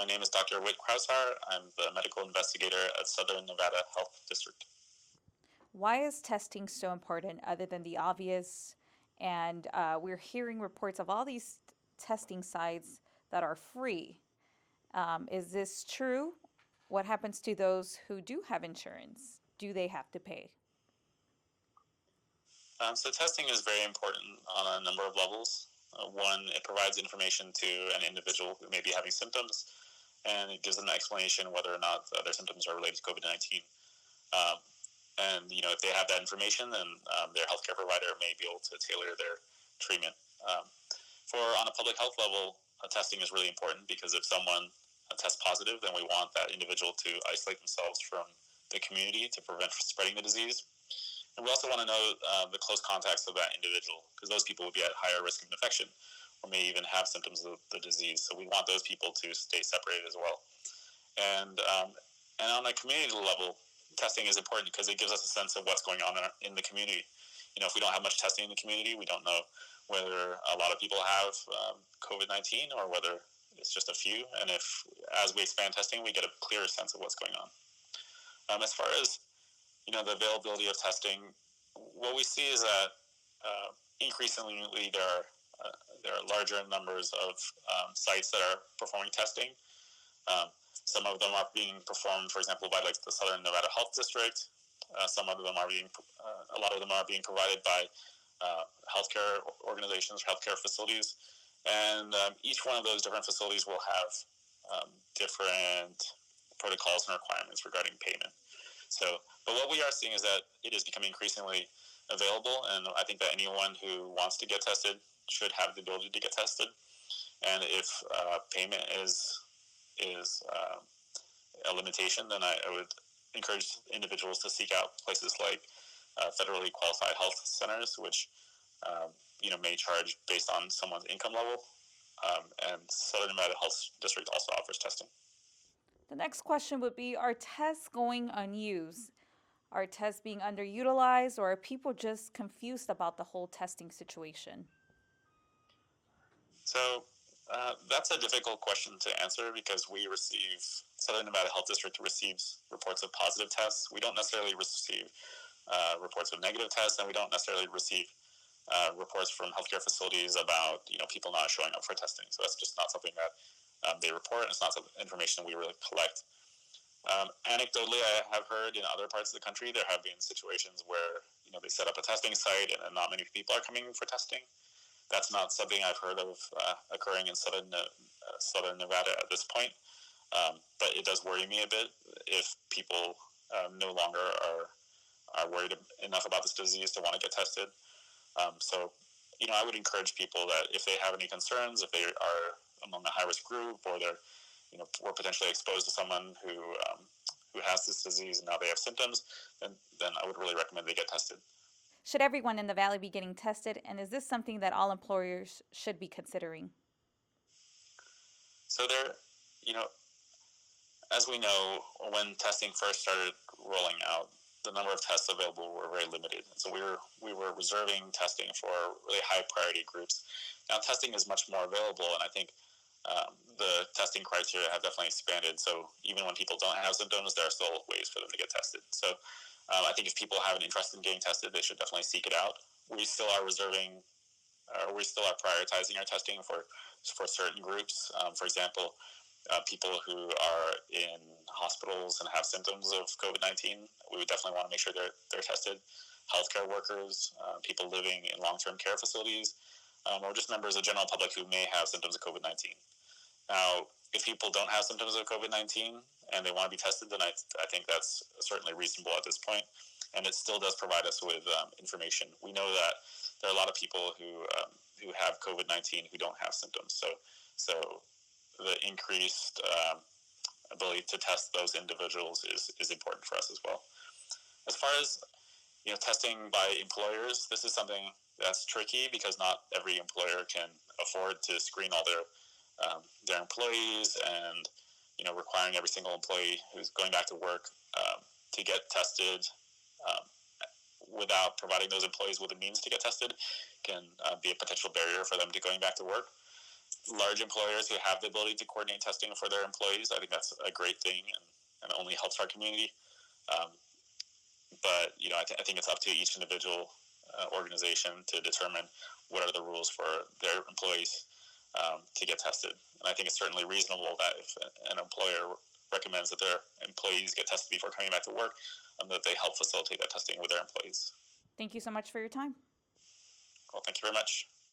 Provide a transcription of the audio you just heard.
My name is Dr. Whit Kraushaar. I'm the medical investigator at Southern Nevada Health District. Why is testing so important other than the obvious? And we're hearing reports of all these testing sites that are free. Is this true? What happens to those who do have insurance? Do they have to pay? So testing is very important on a number of levels. One, it provides information to an individual who may be having symptoms, and it gives them an explanation whether or not their symptoms are related to COVID-19. Um, and if they have that information, then their healthcare provider may be able to tailor their treatment. Um, for on a public health level, testing is really important because if someone tests positive, then we want that individual to isolate themselves from the community to prevent spreading the disease. And we also want to know the close contacts of that individual because those people would be at higher risk of infection or may even have symptoms of the disease. So we want those people to stay separated as well. And on a community level, testing is important because it gives us a sense of what's going on in the community. If we don't have much testing in the community, we don't know whether a lot of people have COVID-19 or whether it's just a few. And if, as we expand testing, we get a clearer sense of what's going on. As far as the availability of testing, what we see is that increasingly there are larger numbers of sites that are performing testing. Some of them are being performed, for example, by like the Southern Nevada Health District. Some of them are a lot of them are being provided by healthcare organizations, healthcare facilities, and each one of those different facilities will have different protocols and requirements regarding payment. So, but what we are seeing is that it is becoming increasingly available, and I think that anyone who wants to get tested should have the ability to get tested. And if payment is a limitation, then I would encourage individuals to seek out places like federally qualified health centers, which may charge based on someone's income level. And Southern Nevada Health District also offers testing. The next question would be, are tests going unused? Are tests being underutilized, or are people just confused about the whole testing situation? So that's a difficult question to answer because Southern Nevada Health District receives reports of positive tests. We don't necessarily receive reports of negative tests, and we don't necessarily receive reports from healthcare facilities about people not showing up for testing. So that's just not something that they report, and it's not some information we really collect. Anecdotally, I have heard in other parts of the country there have been situations where they set up a testing site and not many people are coming for testing. That's not something I've heard of occurring in Southern Nevada at this point, but it does worry me a bit if people no longer are worried enough about this disease to want to get tested. So, I would encourage people that if they have any concerns, if they are among a high-risk group or they're, were potentially exposed to someone who has this disease and now they have symptoms, then I would really recommend they get tested. Should everyone in the valley be getting tested? And is this something that all employers should be considering? So you know, as we know, when testing first started rolling out, the number of tests available were very limited. So we were reserving testing for really high priority groups. Now testing is much more available, and I think the testing criteria have definitely expanded. So even when people don't have symptoms, there are still ways for them to get tested. So I think if people have an interest in getting tested, they should definitely seek it out. We still are we still are prioritizing our testing for certain groups. For example, people who are in hospitals and have symptoms of COVID-19, we would definitely want to make sure they're tested. Healthcare workers, people living in long-term care facilities, or just members of the general public who may have symptoms of COVID-19. Now, if people don't have symptoms of COVID-19 and they want to be tested, then I think that's certainly reasonable at this point. And it still does provide us with information. We know that there are a lot of people who have COVID-19 who don't have symptoms. So the increased ability to test those individuals is important for us as well. As far as testing by employers, this is something that's tricky because not every employer can afford to screen all their employees, and requiring every single employee who's going back to work to get tested without providing those employees with the means to get tested can be a potential barrier for them to going back to work. large employers who have the ability to coordinate testing for their employees, I think that's a great thing, and only helps our community. Um, but I think it's up to each individual organization to determine what are the rules for their employees to get tested. And I think it's certainly reasonable that if an employer recommends that their employees get tested before coming back to work, that they help facilitate that testing with their employees. Thank you so much for your time. Well, thank you very much.